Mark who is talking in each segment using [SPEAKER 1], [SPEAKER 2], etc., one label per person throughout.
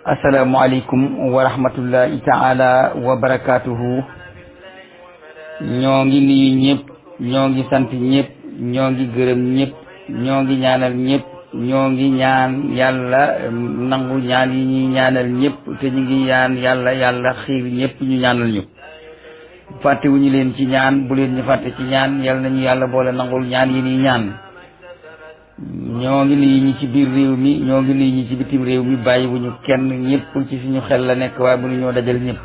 [SPEAKER 1] asalaamaaleykum wa rahmatullahi taala wa barakatuhu. ñoo ngi nuyu ñëpp, ñoo ngi sant ñëpp, ñoo ngi gërëm ñëpp, ñoo ngi ñaanal ñëpp, ñoo ngi ñaan yàlla nangu ñaan yi ñuy ñaanal ñëpp, te ñu ngi ñaan yàlla xiir ñëpp ñu ñaanal ñu. fàttewuñu leen ci ñaan, bu leen ñu fàtte ci ñaan. yal nañu yàlla boole nangul ñaan yi ñuy ñaan. ñoo ngi nuyu ñi ci biir réew mi, ñoo ngi nuyu ñi ci bitim réew mi, bàyyiwuñu kenn, ñëpp ci suñu xel la nekk, waaye mënu ñoo dajal ñëpp.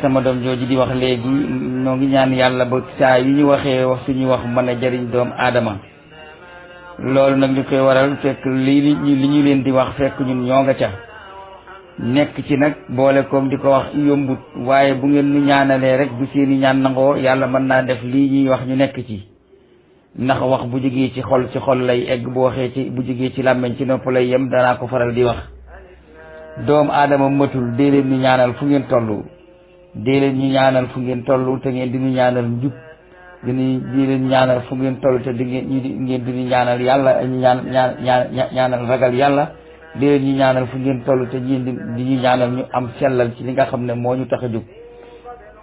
[SPEAKER 1] sama doom jooju di wax léegi, ñoo ngi ñaan yàlla ba saa yu ñu waxee wax suñu wax mën a jëriñ doomu aadama. loolu nag li koy waral fekk li ñu leen di wax fekk ñun ñoo nga ca nekk ci nag boole koom di ko wax yombut, waaye bu ngeen ñu ñaanalee rek bu seeni ñaan nangoo yàlla mën naa def lii ñuy wax ñu nekk ci. ndax wax bu jógee ci xol lay egg, bu waxee ci bu jógee ci làmmeñ ci nopp lay yem. danaa ko faral di wax doomu aadama matul. dee leen ñu ñaanal fu ngeen toll, dee leen ñu ñaanal fu ngeen toll te ngeen di ñu ñaanal njub, di leen ñaanal fu ngeen toll te ngeen di ñu ñaanal yàlla, ñu ñaanal ragal yàlla. dee leen ñu ñaanal fu ngeen toll te ngeen di ñu ñaanal ñu am sellal ci li nga xam ne moo ñu tax a jóg.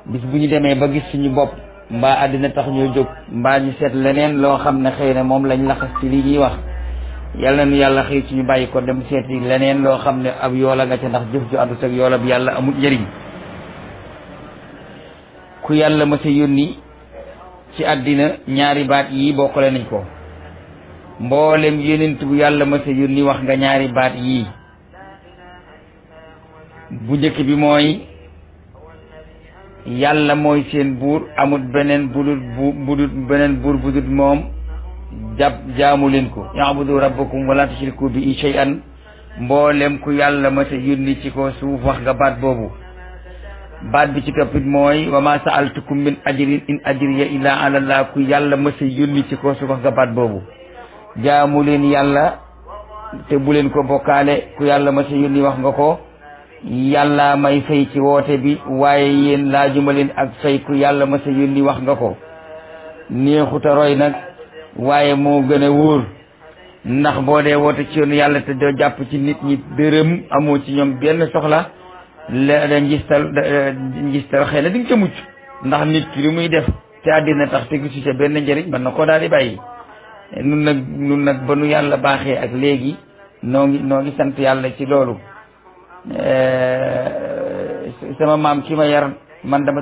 [SPEAKER 1] bis bu ñu demee ba gis suñu bopp, mbaa àddina tax ñoo jóg, mbaa ñu seet leneen loo xam ne xëy na moom lañ laxas ci lii ñuy wax, yàlla nu yàlla xëy ci ñu bàyyi ko dem seeti leneen loo xam ne ab yoola nga ca, ndax jëf ju àndut ak yoola bi yàlla amul njëriñ. ku yàlla ma sa yónni ci àddina ñaari baat yi bokkale nañ ko. mboolem yonent bu yàlla ma sa yónni wax nga ñaari baat yii. bu njëkk bi mooy yàlla mooy seen buur, amul beneen beneen buur bu dul moom, jaamu leen ko. ya'budu rabbakum wala tushriku bi shay'an. mboolem ku yàlla ma sa yónni ci ko suuf wax nga baat boobu. baat bi ci toppit mooy wa ma sa'altukum min ajrin in ajriya illa ala Allah. ku yàlla ma sa yónni ci ko suuf wax nga baat boobu. jaamu leen yàlla te bu leen ko bokkaale. ku yàlla ma sa yónni wax nga ko. yàlla may fay ci woote bi, waaye yéen laajuma leen ak fay. ku yàlla ma sa yónni wax nga ko. neexuta roy nag, waaye moo gën a wóor. ndax boo dee woote ci yoonu yàlla te doo jàpp ci nit ñi dërëm, amoo ci ñoom benn soxla, da njistal xëy na di nga ca mucc. ndax nit ki li muy def te àddina tax te gisu ca benn njëriñ, mën na koo daal di bàyyi. nun nag ba nu yàlla baaxee ak léegi noo ngi sant yàlla ci loolu. sama maam ki ma yar, man dama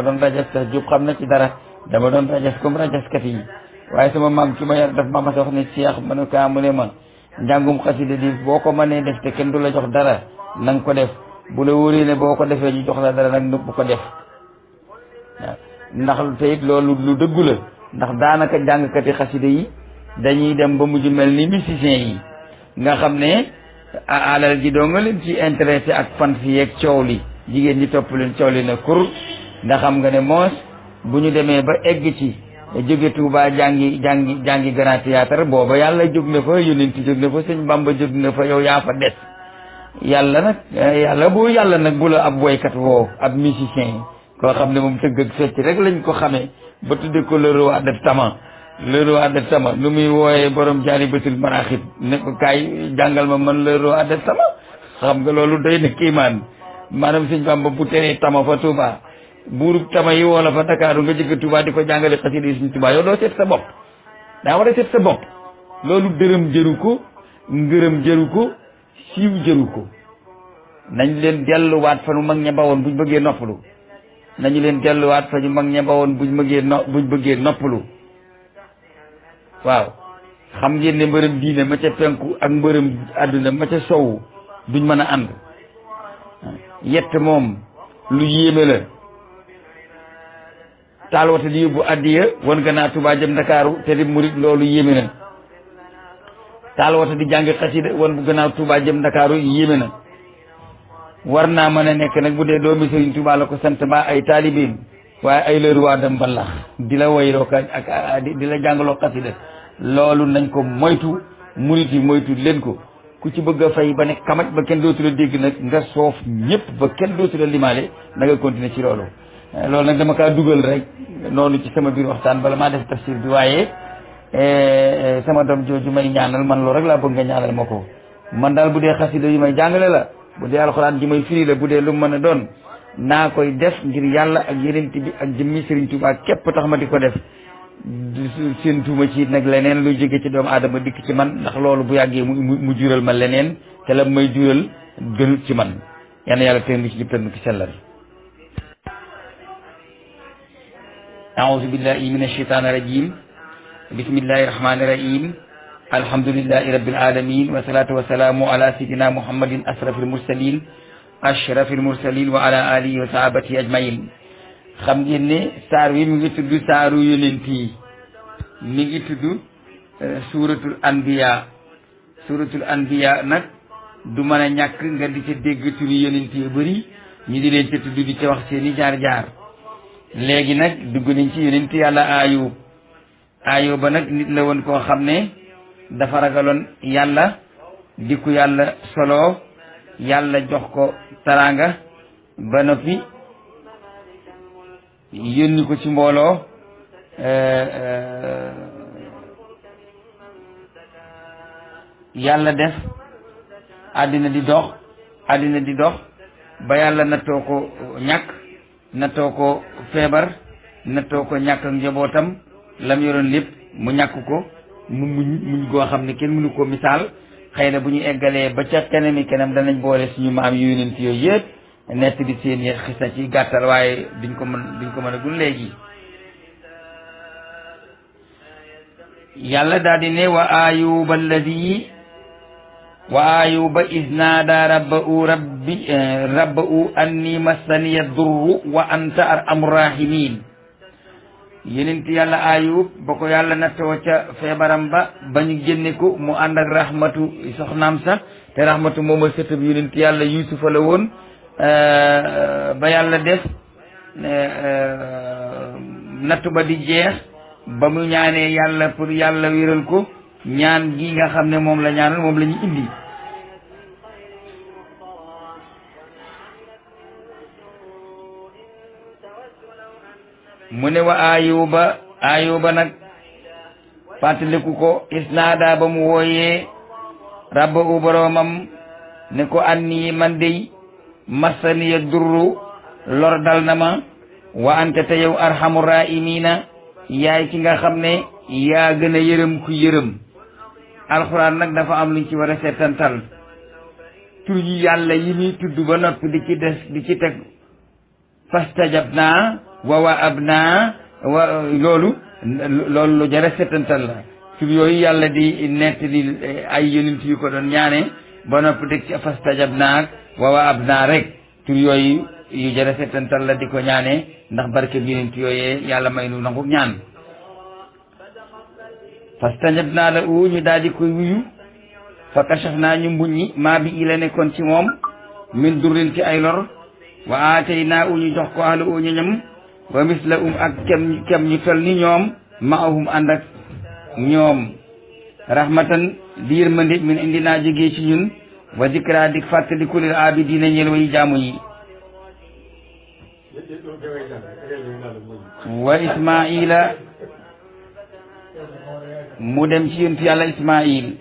[SPEAKER 1] doon rajas sax Jóob xam na ci dara. dama doon rajas comme rajaskat yi, waaye sama maam ki ma yar daf ma mas a wax ne Cheikh ma ne ko mu ne ma njàngum xasida di boo ko mënee def te kenn du la jox dara na nga ko def. bu la wóoree ne boo ko defee ñu jox la dara nag bu ko def. waaw ndax te it loolu lu dëggu la. ndax daanaka jàngkati xasida yi dañuy dem ba mujj mel ni musiciens yi, nga xam ne alal ji doo nga leen ci intéressé ak fan fi yeeg coow li. jigéen ñi topp leen coow li na kur. nga xam nga ne moos bu ñu demee ba egg ci jóge Tuuba jàngi Grand Théâtre, booba yàlla jóg na fa, yonent jóg na fa, sëñ Bamba jóg na fa, yow yaa fa des. yàlla nag bu la ab woykat woo, ab musicien koo xam ne moom tëgg ak fecc rek lañ ko xamee, ba tudde ko le roi de tama. le roi de tama lu muy wooyee borom Jaalibatul Maraaxib ne ko kaay jàngal ma man le roi de tama. xam nga loolu doy na kiimaan. maanaam sëñ Bamba bu teree tama fa Touba, buurub tama yi woo la fa Dakaaru nga jëkk Touba di ko jàngale xasida yi sëñ Touba, yow doo seet sa bopp. daa war a seet sa bopp. loolu dërëm jëru ko, ngërëm jëru ko, siiw jëru ko. nañ leen delluwaat fa nu mag ña bawoon buñ bëggee noppalu. nañu leen delluwaat fa ñu mag ña bawoon buñ bëggee noppalu. waaw xam ngeen ne mbërëm diine ma ca penku ak mbërëm àdduna ma ca sowu duñ mën a ànd. yett moom lu yéeme la. taal wata di yóbbu addiya wan nga naa Tuubaa jëm Ndakaaru te di murit, loolu yéeme na. taal wata di jàng xasida wan bu gannaaw Tuubaa jëm Ndakaaru yéeme na. war naa mën a nekk nag bu dee doomi Sëriñ Tuubaa la ko sant mbaa ay taalibeem, waaye ay lëru waa dem mbalax di la wayloo ak di la jàngaloo xasida, loolu nañ ko moytu. murit yi moytu leen ko. ku ci bëgg a fay ba ne kamaj ba kenn dootu la dégg nag nga soof ñëpp ba kenn dootu la limaale, na nga continuer ci loolu. loolu nag dama kaa dugal rek noonu ci sama biir waxtaan bala maa def tafsir bi, waaye sama doom jooju may ñaanal man loolu rek laa bëgg nga ñaanal ma ko man daal bu dee xasida yi may jàngale la bu dee alxuraan ji may firi la bu dee lu mën a doon naa koy def ngir yàlla ak yenent bi ak jëmmi Sëriñ Tuubaa képp tax ma di ko def seen tuuma ci nag leneen lu jóge ci doomu aadama dikk ci man ndax loolu bu yàggee mu jural ma leneen te la may jural gënut ci man yal na yàlla tënk ci jub tënk ci sellal a'uuzu billahi mina shaytaani rajiim bismillahi rahmaani rahiim alhamdulillahi rabbil alamin wa salaatu wa salaamu ala sayyidina muhammadin asrafil mursalin ashrafil mursalin wa ala alihi wa sahabatihi ajmain xam ngeen ne saar wi mi ngi tudd saaru yonent yi mi ngi tudd suuratul anbiya nag du mën a ñàkk nga di ca dégg turi yonent yu bëri ñu di leen ca tudd di ca wax seeni jaar-jaar léegi nag dugg nañ ci yonent yàlla Ayub ba nag nit la woon koo xam ne dafa ragaloon yàlla di ko yàlla solo yàlla jox ko taraanga ba noppi yónni ko ci mbooloo yàlla def àddina di dox ba yàlla nattoo ko ñàkk nattoo ko feebar nattoo ko ñàkk ak njabootam lam yoroon lépp mu ñàkk ko mu muñ goo xam ne kenn mënu ko misaal xëy na bu ñu eggalee ba ca kanam danañ boole suñu maam yu yonent yooyu yëpp nett di seen xisa ci gàttal waaye duñ ko mën a gun léegi yàlla daal di ne wa ayuba iz naada rabbahu anni massaniya durru wa anta arhamur rahimin yonent yàlla ayub ba ko yàlla nattoo ca feebaram ba ñu génne ko mu ànd ak rahmatu soxnaam sa te rahmatu mooma sëtëb yonent yàlla yusufa la woon ba yàlla def nattu ba di jeex ba mu ñaanee yàlla pour yàlla wéral ko ñaan gi nga xam ne moom la ñaanal moom la ñu indi mu ne wa ayuba nag fàttaliku ko isnaada ba mu wooyee rabbahu boroomam ne ko anni man dey massaniya durru lor dal na ma wa anta te yow arhamur rahimina yaay ki nga xam ne yaa gën a yërëm ku yërëm alxuraan nag dafa am luñ ci war a seetantal tur yi yàlla yi muy tudd ba noppi di ci teg fastajabna wa wahabna loolu lu jar a seetantal la tur yooyu yàlla di nettali ay yonent yu ko doon ñaane ba noppi teg ci fastajabna wa wahabna rek tur yooyu yu jar a seetantal la di ko ñaane ndax barke bi yonent yooyee yàlla may nu nangu ñaan fastajabna la ñu daal di koy wuyu fa kashafna ñu mbuññi maa bi ila nekkoon ci moom min durrin ci ay lor wa aatayna ñu jox ko ahlu ñoñam wa misla ak kem ñu tol ni ñoom maahum ànd ak ñoom rahmatan di yërmande min indina jógee ci ñun wa zikra dik fàttaliku lil abidina ñeel way jaamu yi wa ismaila mu dem ci yonent yàlla ismail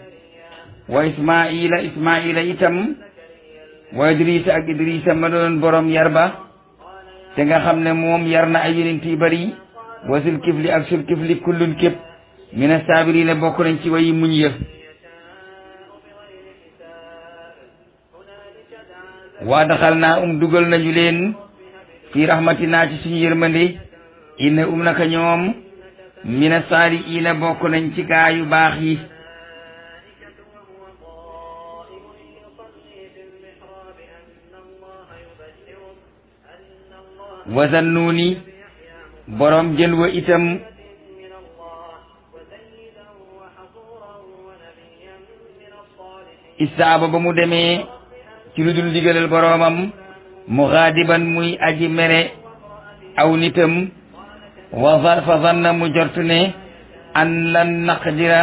[SPEAKER 1] wa ismaila itam wa idrisa ak idrisa ma doon borom yarba te nga xam ne moom yar na ay yonent yu bari wa sulkifli ak sulkifli kullun képp mina saabirina bokk nañ ci wayi muñ yëf waa daxal naa dugal nañu leen fi rahmatina ci suñu yërmande inna naka ñoom mina saalihiina bokk nañ ci gaa yu baax yi wazannuuni borom jël wa itam isaaba ba mu demee ci lu dul digalal boromam muxaadiban muy aji mere aw nitam fa zanna mu jortu ne an lan naqdira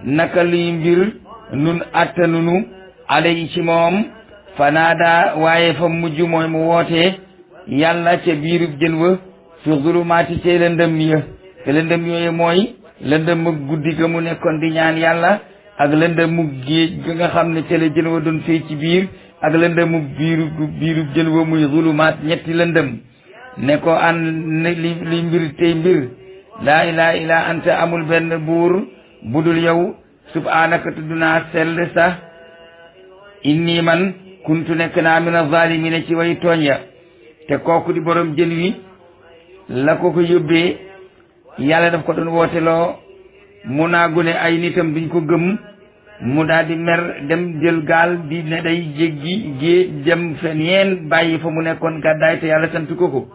[SPEAKER 1] naka luy mbir nun attanunu alay ci moom fanaada waaye fa mujj mooy mu woote yàlla ca biirub jën wa fi zulumaati ci lëndëm ya te lëndëm yooyu mooy lëndëmu guddi ga mu nekkoon di ñaan yàlla ak lëndëmu géej ga nga xam ne ca la jën wa doon fay ci biir ak lëndëmu biiru jën wa muy zulumaat ñetti lëndëm ne ko an li mbir tey mbir laa ilaha illa anta amul benn buur budul yow subhanaka tudd naa sell sax inni man kuntu nekk naa mina zalimina ci way tooñ ya te kooku di borom jën wi la ko yóbbee yàlla daf ko doon wooteloo mu naagu ne ay nitam duñ ko gëm mu daal di mer dem jël gaal di ne day jéggi géej dem feneen bàyyi fa mu nekkoon gàddaay te yàlla sant ko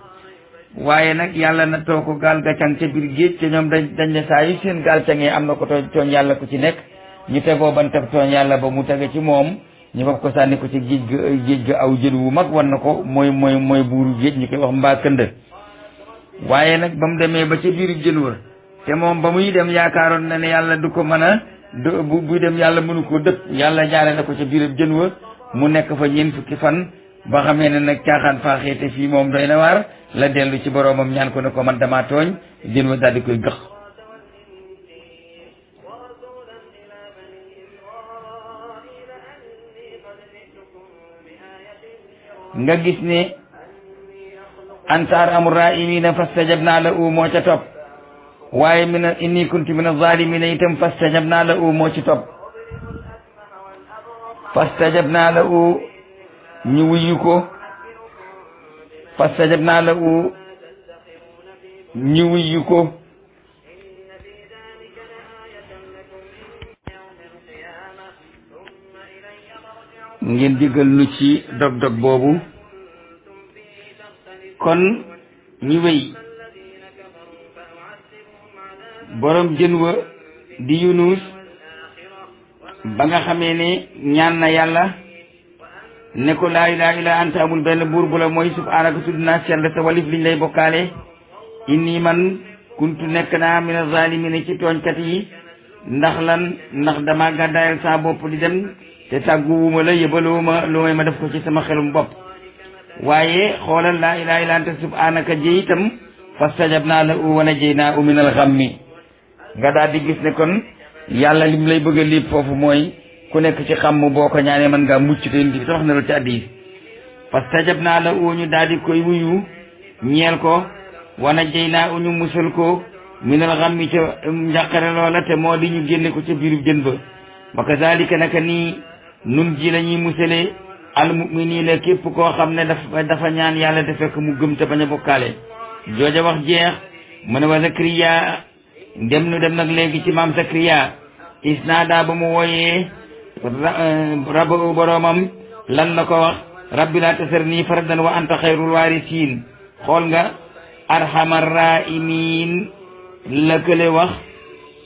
[SPEAKER 1] waaye nag yàlla na too ko gaal ga càng ca biir géej te ñoom dañ ne saa yu seen gaal cangee am na ko tooñ yàlla ku ci nekk ñu tegoo bantab tooñ yàlla ba mu tege ci moom ñu fab ko sànni ko ci géej ga aw jën wu mag wan na ko mooy buuru géej ñu koy wax mbaa kënd waaye nag ba mu demee ba ca biiru jën wa te moom ba muy dem yaakaaroon na ne yàlla du ko mën a buy dem yàlla mënu ko dëpp yàlla jaare na ko ca biiru jën wa mu nekk fa ñeent fukki fan ba xamee ne nag caaxaan faaxee te fii moom doy na waar la dellu ci boroomam ñaan ko ne ko man damaa tooñ jën wa daal di koy gëx nga gis ne antaar amul raimina fastajabna lahu moo ca topp waaye mina inni kuntu mina zalimina itam fastajabna lahu moo ci topp fastajabna lahu ñu wuyu ko fastajabna lahu ñu wuyu ko ngeen digal nu ci dog-dog boobu kon ñu wéy borom jën wa di Yunus ba nga xamee ne ñaan na yàlla ne ko laa ilaha illa anta amul benn buur bu la mooy subhanaka tudd naa sell sa walif liñ lay bokkaale inni man kuntu nekk naa mina zalimina ci tooñkat yi ndax dama gàddaayal saa bopp di dem te tàgguwuma la yëbaluma lu may ma def ko ci sama xelum bopp waaye xoolal laa ilaha illa anta subhanaka ji itam fastajabna lahu wa najaynaahu minal ghammi nga daal di gis ne kon yàlla lim lay bëgg a liib foofu mooy ku nekk ci xam boo ko ñaanee mën ngaa mucc te indi wax na la ci hadiis fastajabna lahu ñu daal di koy wuyu ñeel ko wa najaynaahu ñu musal ko minal ghammi ca njàqare loola te moo di ñu génne ko ca biiru jën ba wa kazalika naka nii nun ji la ñuy musale almuminina képp koo xam ne dafa ñaan yàlla te fekk mu gëm te bañ a bokkaale jooja wax jeex mu ne wa Zakariya dem nag léegi ci maam Zakariya isnaada ba mu wooyee rabbu boroomam lan la ko wax rabbi laa tasarni fardan wa anta xayrul waarisiin xool nga arhamar rahimin la kële wax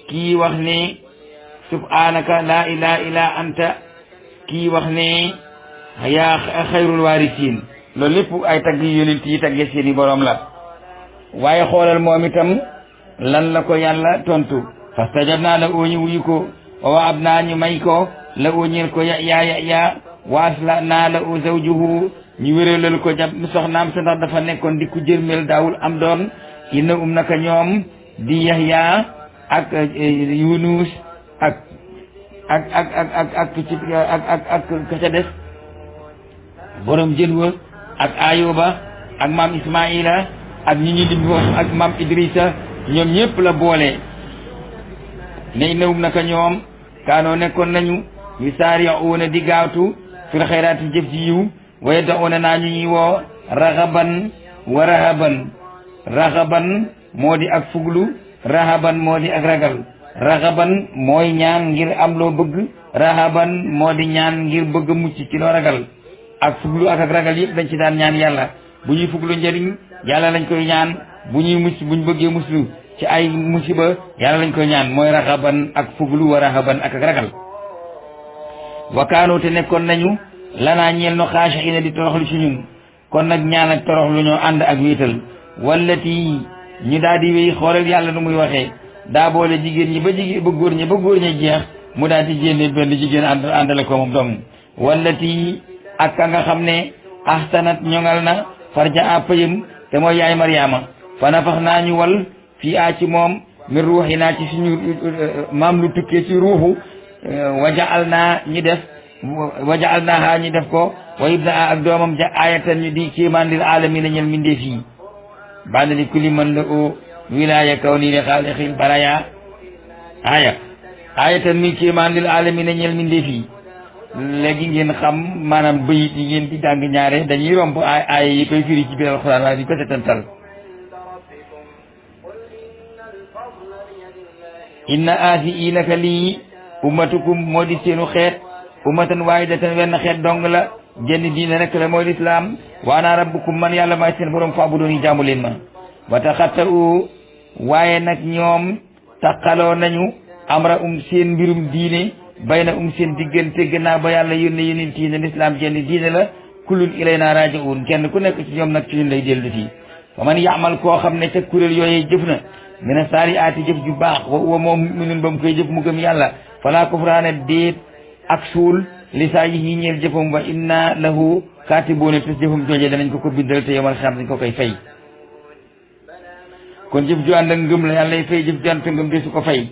[SPEAKER 1] kii wax ne subhanaka laa ilaha illa anta kii wax ne yaa xayrul waarisiin loolu lépp ay tagg yu yonent yi tagge seeni boroom la waaye xoolal moom itam lan la ko yàlla tontu fastajabna lahu ñu wuyu ko wa wahabna ñu may ko la ñeel ko ya wa aslahna lahu zawjuhu ñu wéralal ko jàpp soxnaam sa ndax dafa nekkoon di ku jërmel daawul am doon inna naka ñoom di Yahya ak Yunus ak ka ca des borom jën wa ak Ayuba ak maam Ismaila ak ñi ñu lim foofu ak maam Idrissa ñoom ñëpp la boole ne innahum naka ñoom kaanoo nekkoon nañu yu saari'uuna di gaawtu fil xayraati jëf ji yiw wa yad'uuna naa ñu ñuy woo raxaban wa raxaban moo di ak fuglu rahaban moo di ak ragal raxaban mooy ñaan ngir am loo bëgg rahaban moo di ñaan ngir bëgg mucc ci loo ragal ak fuglu ak ragal yëpp dañ ci daan ñaan yàlla bu ñuy fuglu njëriñ yàlla lañ koy ñaan bu ñuy mucc buñ bëggee muslu ci ay musiba yàlla lañ koy ñaan mooy raxaban ak fuglu wa rahaban ak ragal wakaanoo te nekkoon nañu lanaa ñeel no xaashiina di toroxlu ci ñun kon nag ñaan ak toroxlu ñoo ànd ak wéetal wallati ñu daal di wéy xoolal yàlla nu muy waxee daa boole jigéen ñi ba góor ñi jeex mu daal di génne benn jigéen àndale ko moom dong wallati ak ka nga xam ne ahsanat ñoŋal na farja a payam te mooy yaay Mariama fa nafax naa ñu wal fii a ci moom min ruuxinaa ci suñu maam lu tukkee ci ruuxu wajaal naa ñi def wajaal naaha ñi def ko wa ibna ak doomam ja ayatan ñu di kéemaan lil alamina ñel mindee fii banda li kulli man la o wilaya kaw nii li xaalixil baraya ayatan muy kéemaan lil alamina ñel mindee fii léegi ngeen xam maanaam bayit yi ngeen di jàng ñaare dañuy romb aaya yi koy firi ci biir alxuraan waaye di ko setantal inna aasi i naka lii ummatukum moo di seenu xeet ummatan waahidatan wenn xeet dong la jenn diine rek la mooy lislaam wa ana rabbukum man yàlla maay seen borom fa'buduni jaamu leen ma wa taxatta'u waaye nag ñoom taqaloo nañu amra seen mbirum diine bayna seen diggante gannaaw ba yàlla yónne yonent yi ne lislaam jenn diine la kullun ilayna raaji'uun kenn ku nekk ci ñoom nag ci ñun lay dellu si fa man ya'mal koo xam ne ca kuréel yooyu jëf na mina saalihaati jëf ju baax wa moom mu'minun ba mu koy jëf mu gëm yàlla falaa kufraana déet ak suul li saa yi ñeel jëfam wa inna lahu kaatibuuna te jëfam jooje danañ ko bindal te yomal xam dañ ko koy fay kon jëf ju ànd ak ngëm la yàlla fay jëf ju ànd ak ngëm de su ko fay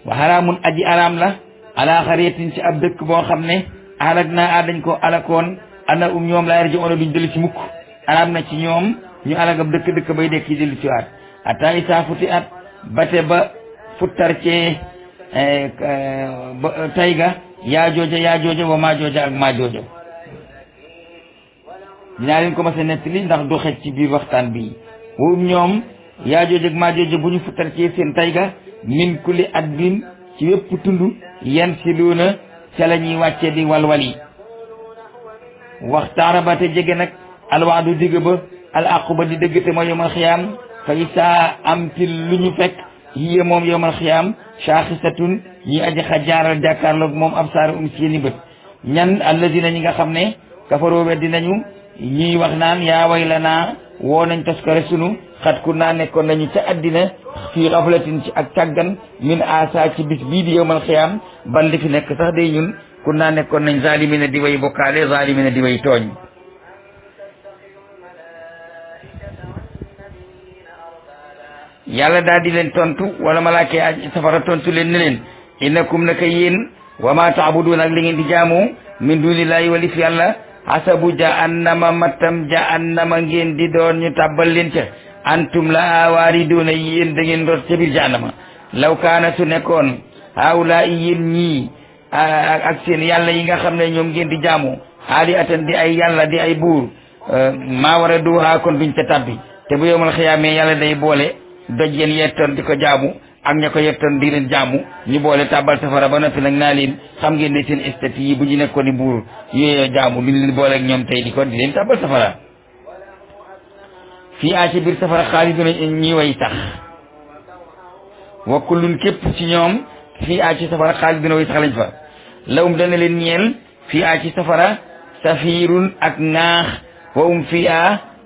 [SPEAKER 1] wa haraamun aji araam la ala xariyatin ci ab dëkk boo xam ne alak naa dañ ko alakoon ana ñoom laa yarji'uuna duñ dellu ci mukk araam na ci ñoom ñu alag ab dëkk bay dekk yi dellu ci waat ata isaa futi at bate ba futtar cee tayga yaa jooja wa maa jooja ak maa jooja dinaa leen ko mas a nettali ndax du xej ci biir waxtaan bi ñoom yaa jooja ak maa jooja bu ñu futtar cee seen tayga min kulli adbin ci wépp tund yan si luuna ca la ñuy wàcce di walwali waxtaara ba te jege nag alwaadu digg ba al aquba di dëgg te mooy yawmal xiyaam fa isaa am til lu ñu fekk hiya moom yawmal xiyaam shaaxisatun ñi aji xajaaral jàkkaarloog moom absaar seeni bët ñan allazina ñi nga xam ne kafaroo weddi nañu ñuy wax naan yaa waylanaa woo nañ toskare sunu xat ku naa nekkoon nañu ca àddina fii xaflatin ci ak càggan min asa ci bis bii di yawmal xiyaam ban li fi nekk sax day ñun ku naa nekkoon nañ zalimina di way bokkaale zalimina di way tooñ yàlla daal di leen tontu wala malaaka aj safara tontu leen ne leen innakum naka yéen wa ma taabuduun ak li ngeen di jaamu min dunillahi walif yàlla hasabu jahannama mattam jahannama ngeen di doon ñu tàbbal leen ca antum la waariduuna yéen da ngeen doon ca biir jahannama law kaana su nekkoon haawlaa yéen ñii ak seen yàlla yi nga xam ne ñoom ngeen di jaamu haali atan di ay yàlla di ay buur maa war a duhaa kon duñ ca tabbi te bu yowmal xiyaamee yàlla day boole doj yeen yettoon di ko jaamu ak ña ko yettoon di leen jaamu ñu boole tàbbal safara ba noppi nag naa leen xam ngeen ne seen statut yi bu ñu nekkoon ni buur yooyu jaamu duñ leen boole ak ñoom tey di leen tàbbal safara fii ci biir safara xaaliduna ñi way tax wa kullun képp ci ñoom fii ci safara xaaliduna way tax lañ fa lawum dana leen ñeel fii ci safara safirun ak ŋaax wa fii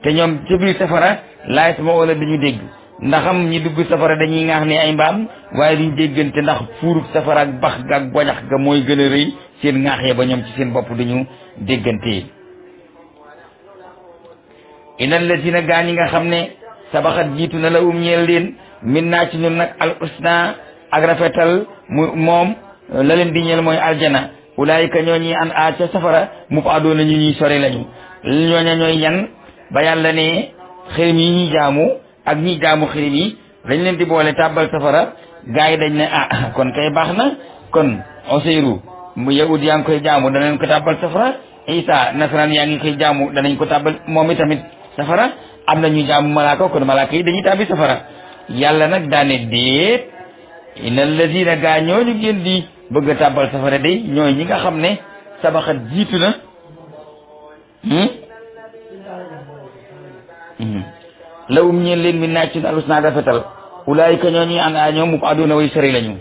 [SPEAKER 1] te ñoom ca biir safara laa yasma'uuna dañu dégg ndaxam ñi dugg safara dañuy ŋaax ne ay mbaam waaye duñ déggante ndax fuurub safara ak bax ga ak boñax ga mooy gën a rëy seen ŋaaxee ba ñoom ci seen bopp duñu déggante inna allazina gaa ñi nga xam ne sabaxat jiitu na la ñeel leen min naa ci ñun nag al usna ak rafetal moom la leen di ñeel mooy aljana ulaayika ñooñi an ca safara mu paadoo na ñu ñuy sori lañu ñooña ñooy ñan ba yàlla ne xërëm yi ñuy jaamu ak ñi jaamu xërëm yi dañ leen di boole tàbbal safara gaa yi dañ ne kon kay baax na kon Useyru mu yahud yaa ngi koy jaamu danañ ko tàbbal safara Isa nasaraan yaa ngi koy jaamu danañ ko tàbbal moom itamit safara am na ñu jaamu malaaka kon malaaka yi dañuy tàbbi safara yàlla nag daane déet inna allazina gaa ñooñu ngeen di bëgg a tàbbal safara day ñooy ñi nga xam ne sabaxat jiitu na lawum ñeen leen mi naccun alus naa rafetal ulaayika ñooñu an ñoom mu aduna way sëri lañu